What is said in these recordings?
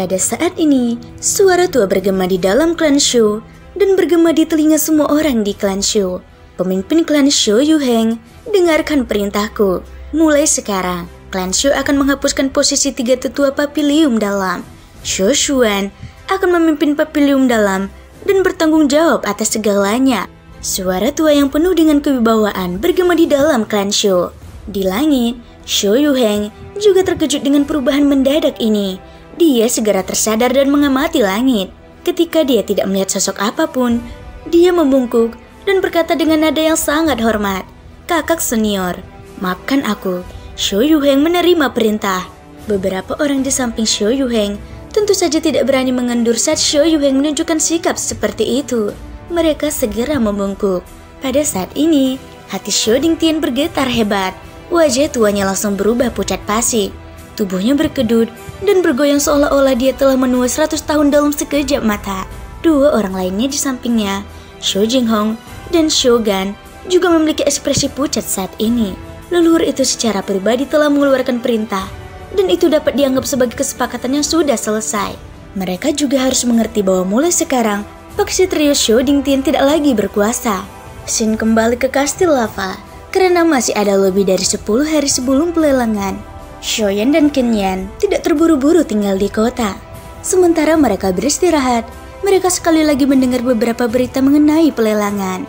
Pada saat ini, suara tua bergema di dalam klan Shu dan bergema di telinga semua orang di klan Shu. Pemimpin klan Shu Yuheng, dengarkan perintahku. Mulai sekarang, klan Shu akan menghapuskan posisi 3 tetua Papilium Dalam. Shu Xuan akan memimpin Papilium Dalam dan bertanggung jawab atas segalanya. Suara tua yang penuh dengan kewibawaan bergema di dalam klan Shu. Di langit, Shu Yuheng juga terkejut dengan perubahan mendadak ini. Dia segera tersadar dan mengamati langit. Ketika dia tidak melihat sosok apapun, dia membungkuk dan berkata dengan nada yang sangat hormat, "Kakak senior, maafkan aku." Shu Yuheng menerima perintah. Beberapa orang di samping Shu Yuheng tentu saja tidak berani mengendur saat Shu Yuheng menunjukkan sikap seperti itu. Mereka segera membungkuk. Pada saat ini, hati Shu Dingtian bergetar hebat. Wajah tuanya langsung berubah pucat pasi. Tubuhnya berkedut dan bergoyang seolah-olah dia telah menua 100 tahun dalam sekejap mata. Dua orang lainnya di sampingnya, Shu Jinghong dan Shu Gan, juga memiliki ekspresi pucat saat ini. Leluhur itu secara pribadi telah mengeluarkan perintah, dan itu dapat dianggap sebagai kesepakatan yang sudah selesai. Mereka juga harus mengerti bahwa mulai sekarang, faksi trio Shu Dingtian tidak lagi berkuasa. Xin kembali ke kastil lava, karena masih ada lebih dari 10 hari sebelum pelelangan. Shoyan dan Kinyan tidak terburu-buru tinggal di kota. Sementara mereka beristirahat, mereka sekali lagi mendengar beberapa berita mengenai pelelangan.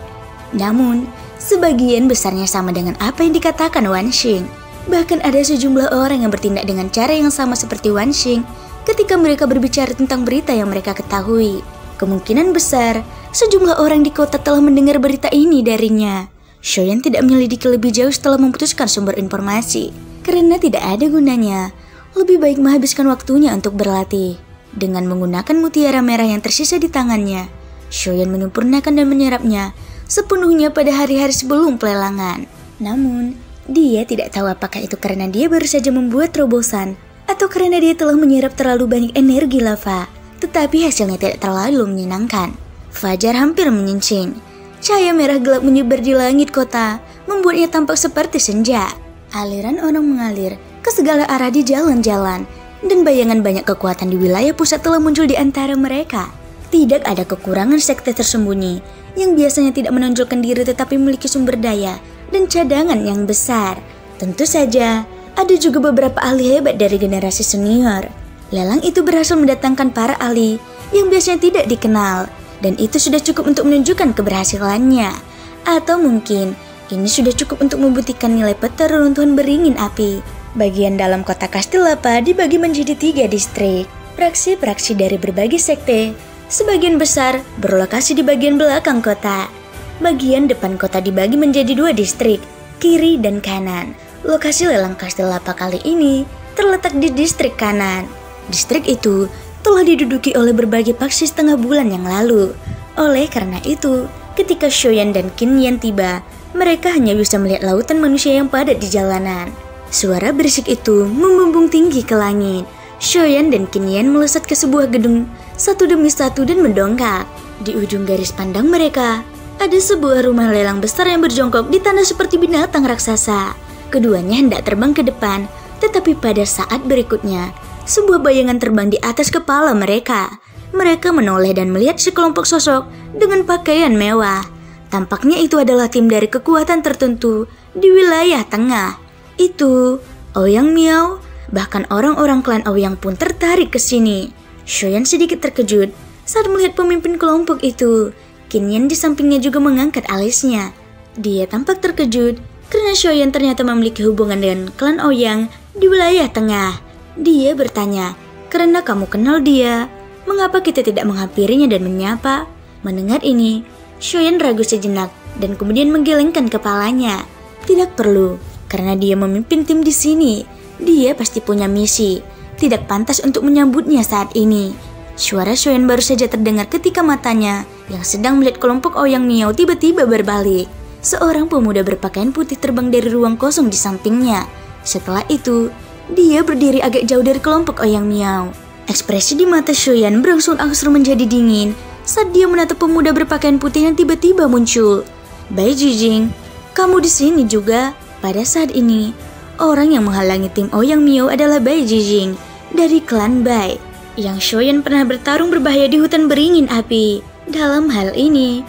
Namun, sebagian besarnya sama dengan apa yang dikatakan Wan Xing. Bahkan ada sejumlah orang yang bertindak dengan cara yang sama seperti Wan Xing ketika mereka berbicara tentang berita yang mereka ketahui. Kemungkinan besar, sejumlah orang di kota telah mendengar berita ini darinya. Shoyan tidak menyelidiki lebih jauh setelah memutuskan sumber informasi. Karena tidak ada gunanya, lebih baik menghabiskan waktunya untuk berlatih. Dengan menggunakan mutiara merah yang tersisa di tangannya, Shoyan menyempurnakan dan menyerapnya sepenuhnya pada hari-hari sebelum pelelangan. Namun, dia tidak tahu apakah itu karena dia baru saja membuat terobosan atau karena dia telah menyerap terlalu banyak energi lava. Tetapi hasilnya tidak terlalu menyenangkan. Fajar hampir menyingsing. Cahaya merah gelap menyebar di langit kota, membuatnya tampak seperti senja. Aliran orang mengalir ke segala arah di jalan-jalan, dan bayangan banyak kekuatan di wilayah pusat telah muncul di antara mereka. Tidak ada kekurangan sekte tersembunyi yang biasanya tidak menonjolkan diri tetapi memiliki sumber daya dan cadangan yang besar. Tentu saja, ada juga beberapa ahli hebat dari generasi senior. Lelang itu berhasil mendatangkan para ahli yang biasanya tidak dikenal, dan itu sudah cukup untuk menunjukkan keberhasilannya. Atau mungkin ini sudah cukup untuk membuktikan nilai peta reruntuhan beringin api. Bagian dalam kota kastil lava dibagi menjadi 3 distrik. Praksi-praksi dari berbagai sekte, sebagian besar berlokasi di bagian belakang kota. Bagian depan kota dibagi menjadi 2 distrik, kiri dan kanan. Lokasi lelang kastil lava kali ini terletak di distrik kanan. Distrik itu telah diduduki oleh berbagai faksi setengah bulan yang lalu. Oleh karena itu, ketika Shoyan dan Kinyan tiba, mereka hanya bisa melihat lautan manusia yang padat di jalanan. Suara berisik itu membumbung tinggi ke langit. Shoyan dan Kinyan melesat ke sebuah gedung satu demi satu dan mendongkak. Di ujung garis pandang mereka, ada sebuah rumah lelang besar yang berjongkok di tanah seperti binatang raksasa. Keduanya hendak terbang ke depan, tetapi pada saat berikutnya, sebuah bayangan terbang di atas kepala mereka. Mereka menoleh dan melihat sekelompok sosok dengan pakaian mewah. Tampaknya itu adalah tim dari kekuatan tertentu di wilayah tengah. Itu Ouyang Miao, bahkan orang-orang klan Ouyang pun tertarik ke sini. Shoyan sedikit terkejut saat melihat pemimpin kelompok itu. Kinyan di sampingnya juga mengangkat alisnya. Dia tampak terkejut karena Shoyan ternyata memiliki hubungan dengan klan Ouyang di wilayah tengah. Dia bertanya, "Karena kamu kenal dia, mengapa kita tidak menghampirinya dan menyapa?" Mendengar ini, Shoyan ragu sejenak dan kemudian menggelengkan kepalanya. Tidak perlu, karena dia memimpin tim di sini. Dia pasti punya misi. Tidak pantas untuk menyambutnya saat ini. Suara Shoyan baru saja terdengar ketika matanya yang sedang melihat kelompok Ouyang Miao tiba-tiba berbalik. Seorang pemuda berpakaian putih terbang dari ruang kosong di sampingnya. Setelah itu, dia berdiri agak jauh dari kelompok Ouyang Miao. Ekspresi di mata Shoyan berangsur-angsur menjadi dingin saat dia menatap pemuda berpakaian putih yang tiba-tiba muncul. "Bai Jijing, kamu di sini juga?" Pada saat ini, orang yang menghalangi tim Ouyang Miao adalah Bai Jijing dari klan Bai. Yang Shoyan pernah bertarung berbahaya di hutan beringin api. Dalam hal ini,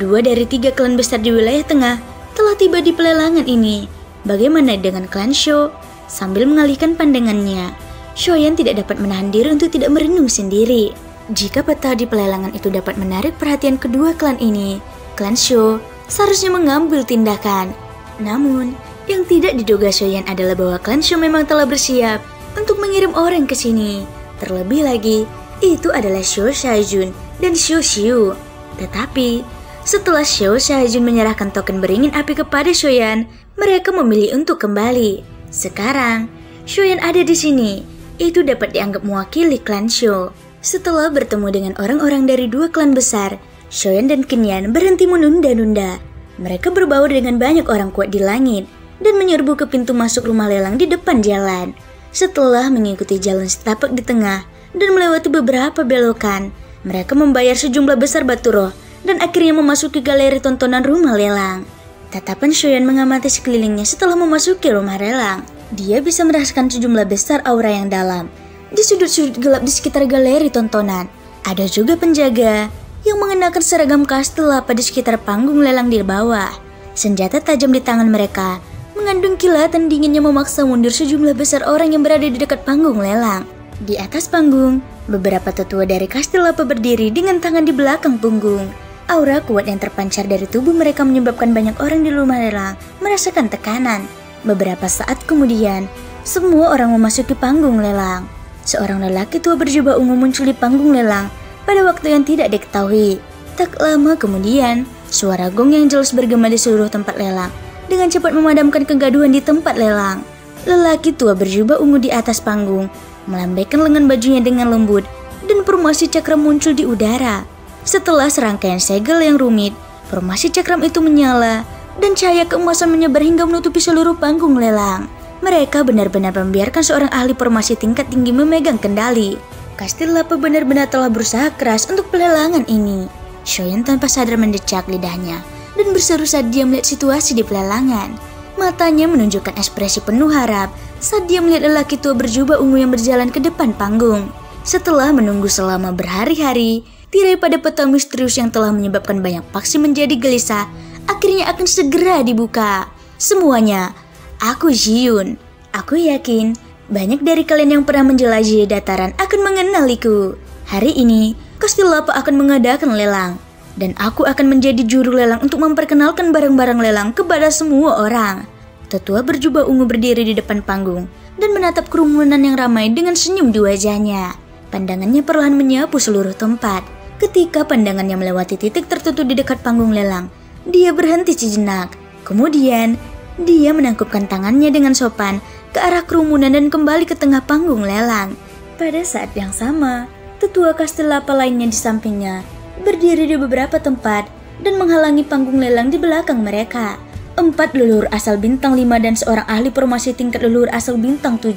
2 dari 3 klan besar di wilayah tengah telah tiba di pelelangan ini. Bagaimana dengan klan Sho? Sambil mengalihkan pandangannya, Shoyan tidak dapat menahan diri untuk tidak merenung sendiri. Jika peta di pelelangan itu dapat menarik perhatian kedua klan ini, klan Sho seharusnya mengambil tindakan. Namun, yang tidak diduga Shoyan adalah bahwa klan Sho memang telah bersiap untuk mengirim orang ke sini. Terlebih lagi, itu adalah Sho Shaijun dan Sho Xiu. Tetapi, setelah Sho Shaijun menyerahkan token beringin api kepada Shoyan, mereka memilih untuk kembali. Sekarang, Shoyan ada di sini. Itu dapat dianggap mewakili klan Sho. Setelah bertemu dengan orang-orang dari 2 klan besar, Shoyan dan Kenyan berhenti menunda-nunda. Mereka berbaur dengan banyak orang kuat di langit dan menyerbu ke pintu masuk rumah lelang di depan jalan. Setelah mengikuti jalan setapak di tengah dan melewati beberapa belokan, mereka membayar sejumlah besar batu roh dan akhirnya memasuki galeri tontonan rumah lelang. Tatapan Shoyan mengamati sekelilingnya setelah memasuki rumah lelang. Dia bisa merasakan sejumlah besar aura yang dalam. Di sudut-sudut gelap di sekitar galeri tontonan, ada juga penjaga yang mengenakan seragam kastelapa di sekitar panggung lelang di bawah. Senjata tajam di tangan mereka mengandung kilatan dingin yang memaksa mundur sejumlah besar orang yang berada di dekat panggung lelang. Di atas panggung, beberapa tetua dari kastelapa berdiri dengan tangan di belakang punggung. Aura kuat yang terpancar dari tubuh mereka menyebabkan banyak orang di rumah lelang merasakan tekanan. Beberapa saat kemudian, semua orang memasuki panggung lelang. Seorang lelaki tua berjubah ungu muncul di panggung lelang pada waktu yang tidak diketahui. Tak lama kemudian, suara gong yang jelas bergema di seluruh tempat lelang dengan cepat memadamkan kegaduhan di tempat lelang. Lelaki tua berjubah ungu di atas panggung melambaikan lengan bajunya dengan lembut dan formasi cakram muncul di udara. Setelah serangkaian segel yang rumit, formasi cakram itu menyala dan cahaya keemasan menyebar hingga menutupi seluruh panggung lelang. Mereka benar-benar membiarkan seorang ahli formasi tingkat tinggi memegang kendali. Kastelapa benar-benar telah berusaha keras untuk pelelangan ini. Shoyan tanpa sadar mendecak lidahnya dan berseru saat dia melihat situasi di pelelangan. Matanya menunjukkan ekspresi penuh harap saat dia melihat lelaki tua berjubah ungu yang berjalan ke depan panggung. Setelah menunggu selama berhari-hari, tirai pada peta misterius yang telah menyebabkan banyak faksi menjadi gelisah akhirnya akan segera dibuka. Semuanya, aku Ziyun. Aku yakin banyak dari kalian yang pernah menjelajahi dataran akan mengenaliku. Hari ini, Kastelapa akan mengadakan lelang. Dan aku akan menjadi juru lelang untuk memperkenalkan barang-barang lelang kepada semua orang. Tetua berjubah ungu berdiri di depan panggung dan menatap kerumunan yang ramai dengan senyum di wajahnya. Pandangannya perlahan menyapu seluruh tempat. Ketika pandangannya melewati titik tertentu di dekat panggung lelang, dia berhenti sejenak. Kemudian, dia menangkupkan tangannya dengan sopan ke arah kerumunan dan kembali ke tengah panggung lelang. Pada saat yang sama, tetua Kastelapa lainnya di sampingnya berdiri di beberapa tempat dan menghalangi panggung lelang di belakang mereka. 4 leluhur asal bintang 5 dan seorang ahli formasi tingkat leluhur asal bintang 7.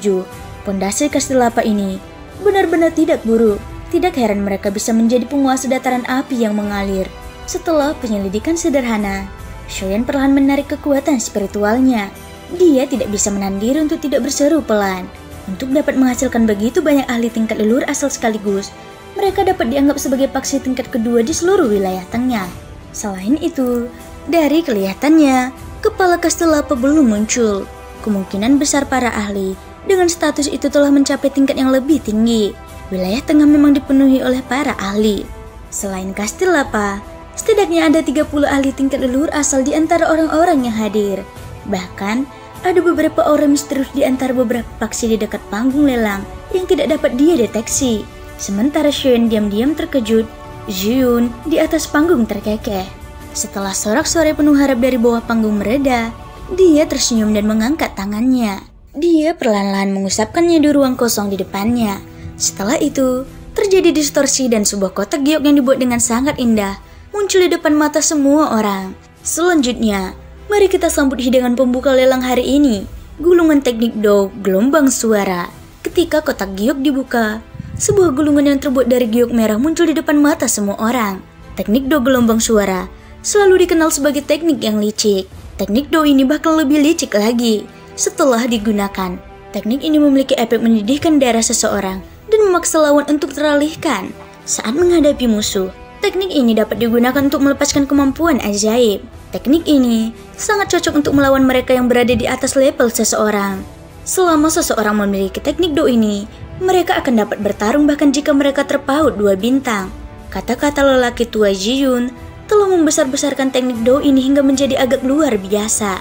Pondasi Kastelapa ini benar-benar tidak buruk. Tidak heran mereka bisa menjadi penguasa dataran api yang mengalir. Setelah penyelidikan sederhana, Shoyan perlahan menarik kekuatan spiritualnya. Dia tidak bisa menahan diri untuk tidak berseru pelan. Untuk dapat menghasilkan begitu banyak ahli tingkat leluhur asal sekaligus, mereka dapat dianggap sebagai faksi tingkat kedua di seluruh wilayah tengah. Selain itu, dari kelihatannya, kepala Kastelapa belum muncul. Kemungkinan besar para ahli dengan status itu telah mencapai tingkat yang lebih tinggi. Wilayah tengah memang dipenuhi oleh para ahli. Selain Kastelapa, setidaknya ada 30 ahli tingkat leluhur asal di antara orang-orang yang hadir. Bahkan, ada beberapa orang misterius di antara beberapa faksi di dekat panggung lelang yang tidak dapat dia deteksi. Sementara Shoyan diam-diam terkejut, Ziyun di atas panggung terkekeh. Setelah sorak-sorai penuh harap dari bawah panggung mereda, dia tersenyum dan mengangkat tangannya. Dia perlahan-lahan mengusapkannya di ruang kosong di depannya. Setelah itu, terjadi distorsi dan sebuah kotak giok yang dibuat dengan sangat indah muncul di depan mata semua orang. Selanjutnya, mari kita sambut hidangan pembuka lelang hari ini, gulungan teknik Do gelombang suara. Ketika kotak giok dibuka, sebuah gulungan yang terbuat dari giok merah muncul di depan mata semua orang. Teknik Do gelombang suara selalu dikenal sebagai teknik yang licik. Teknik Do ini bahkan lebih licik lagi setelah digunakan. Teknik ini memiliki efek menyedihkan darah seseorang dan memaksa lawan untuk teralihkan saat menghadapi musuh. Teknik ini dapat digunakan untuk melepaskan kemampuan ajaib. Teknik ini sangat cocok untuk melawan mereka yang berada di atas level seseorang. Selama seseorang memiliki teknik Do ini, mereka akan dapat bertarung bahkan jika mereka terpaut 2 bintang. Kata-kata lelaki tua Ji-Yun telah membesar-besarkan teknik Do ini hingga menjadi agak luar biasa.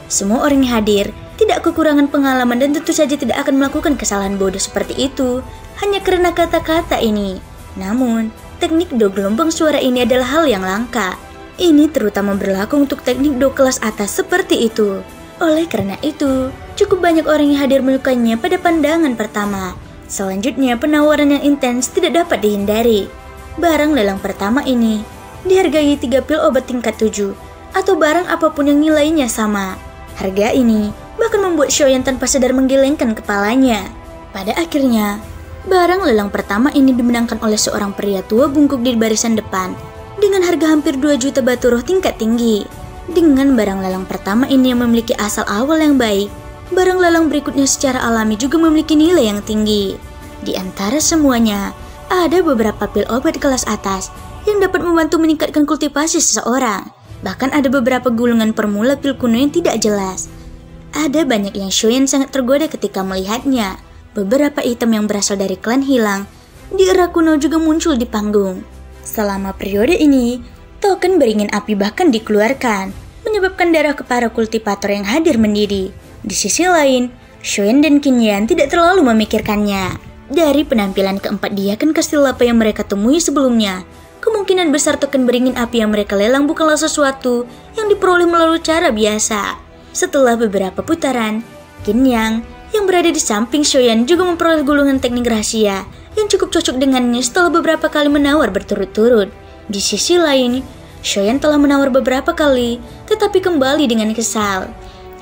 Semua orang yang hadir tidak kekurangan pengalaman dan tentu saja tidak akan melakukan kesalahan bodoh seperti itu hanya karena kata-kata ini. Namun, teknik Do gelombang suara ini adalah hal yang langka. Ini terutama berlaku untuk teknik Do kelas atas seperti itu. Oleh karena itu, cukup banyak orang yang hadir menyukainya pada pandangan pertama. Selanjutnya, penawaran yang intens tidak dapat dihindari. Barang lelang pertama ini dihargai 3 pil obat tingkat 7 atau barang apapun yang nilainya sama. Harga ini bahkan membuat Xiaoyan tanpa sadar menggelengkan kepalanya. Pada akhirnya, barang lelang pertama ini dimenangkan oleh seorang pria tua bungkuk di barisan depan dengan harga hampir 2 juta batu roh tingkat tinggi. Dengan barang lelang pertama ini yang memiliki asal awal yang baik, barang lelang berikutnya secara alami juga memiliki nilai yang tinggi. Di antara semuanya, ada beberapa pil obat kelas atas yang dapat membantu meningkatkan kultivasi seseorang. Bahkan ada beberapa gulungan permula pil kuno yang tidak jelas. Ada banyak yang Xiaoyan sangat tergoda ketika melihatnya. Beberapa item yang berasal dari klan hilang di era kuno juga muncul di panggung. Selama periode ini, token beringin api bahkan dikeluarkan, menyebabkan darah ke para kultivator yang hadir mendidih. Di sisi lain, Xiaoyan dan Qin Yan tidak terlalu memikirkannya. Dari penampilan keempat diaken kastil lapa yang mereka temui sebelumnya, kemungkinan besar token beringin api yang mereka lelang bukanlah sesuatu yang diperoleh melalui cara biasa. Setelah beberapa putaran, Qin Yang yang berada di samping Xiaoyan juga memperoleh gulungan teknik rahasia yang cukup cocok dengannya setelah beberapa kali menawar berturut-turut. Di sisi lain, Xiaoyan telah menawar beberapa kali, tetapi kembali dengan kesal.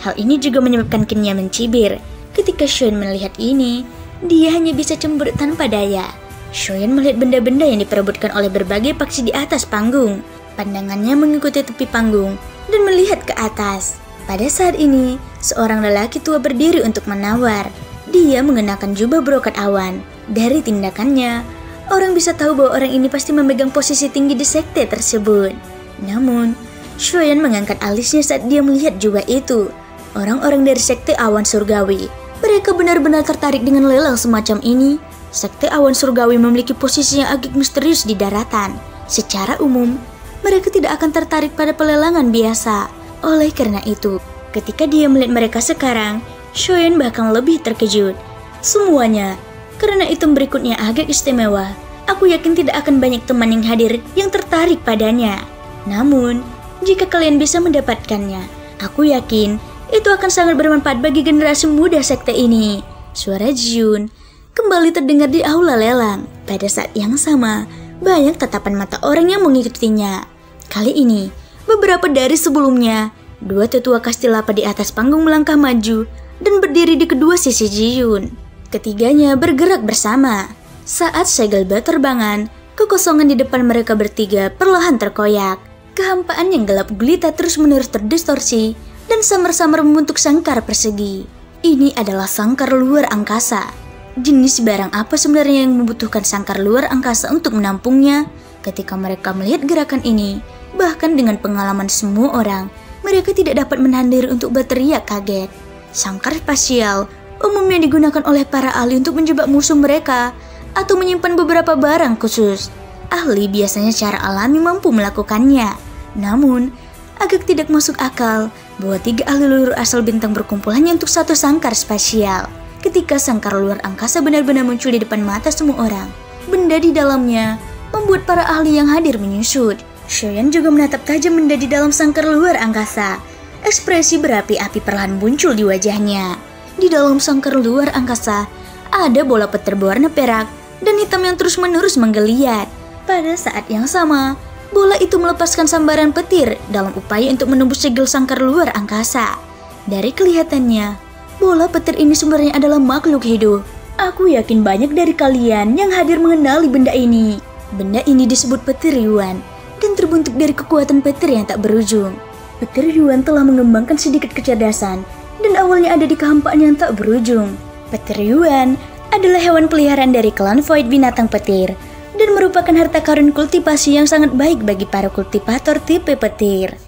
Hal ini juga menyebabkan Qin Yang mencibir. Ketika Xiaoyan melihat ini, dia hanya bisa cemberut tanpa daya. Xiaoyan melihat benda-benda yang diperebutkan oleh berbagai paksi di atas panggung. Pandangannya mengikuti tepi panggung dan melihat ke atas. Pada saat ini, seorang lelaki tua berdiri untuk menawar. Dia mengenakan jubah brokat awan. Dari tindakannya, orang bisa tahu bahwa orang ini pasti memegang posisi tinggi di sekte tersebut. Namun, Xiaoyan mengangkat alisnya saat dia melihat jubah itu. Orang-orang dari sekte awan surgawi, mereka benar-benar tertarik dengan lelang semacam ini. Sekte awan surgawi memiliki posisi yang agak misterius di daratan. Secara umum, mereka tidak akan tertarik pada pelelangan biasa. Oleh karena itu, ketika dia melihat mereka sekarang, Xiaoyan bahkan lebih terkejut. Semuanya, karena item berikutnya agak istimewa. Aku yakin tidak akan banyak teman yang hadir yang tertarik padanya. Namun, jika kalian bisa mendapatkannya, aku yakin itu akan sangat bermanfaat bagi generasi muda sekte ini. Suara Ji-Yun kembali terdengar di aula lelang. Pada saat yang sama, banyak tatapan mata orang yang mengikutinya. Kali ini, beberapa dari sebelumnya, 2 tetua kastil lapa di atas panggung melangkah maju dan berdiri di kedua sisi Ji-Yun. Ketiganya bergerak bersama. Saat segel berterbangan, kekosongan di depan mereka bertiga perlahan terkoyak. Kehampaan yang gelap gulita terus-menerus terdistorsi dan samar-samar membentuk sangkar persegi. Ini adalah sangkar luar angkasa. Jenis barang apa sebenarnya yang membutuhkan sangkar luar angkasa untuk menampungnya? Ketika mereka melihat gerakan ini, bahkan dengan pengalaman semua orang, mereka tidak dapat menahan diri untuk berteriak kaget. Sangkar spasial umumnya digunakan oleh para ahli untuk menjebak musuh mereka atau menyimpan beberapa barang khusus. Ahli biasanya secara alami mampu melakukannya. Namun, agak tidak masuk akal bahwa 3 ahli luar asal bintang berkumpul hanya untuk satu sangkar spasial. Ketika sangkar luar angkasa benar-benar muncul di depan mata semua orang, benda di dalamnya membuat para ahli yang hadir menyusut. Xiaoyan juga menatap tajam benda di dalam sangkar luar angkasa. Ekspresi berapi-api perlahan muncul di wajahnya. Di dalam sangkar luar angkasa, ada bola petir berwarna perak dan hitam yang terus-menerus menggeliat. Pada saat yang sama, bola itu melepaskan sambaran petir dalam upaya untuk menembus segel sangkar luar angkasa. Dari kelihatannya, bola petir ini sebenarnya adalah makhluk hidup. Aku yakin banyak dari kalian yang hadir mengenali benda ini. Benda ini disebut petir Yuan dan terbentuk dari kekuatan petir yang tak berujung. Petir Yuan telah mengembangkan sedikit kecerdasan dan awalnya ada di kehampaan yang tak berujung. Petir Yuan adalah hewan peliharaan dari klan Void binatang petir dan merupakan harta karun kultivasi yang sangat baik bagi para kultivator tipe petir.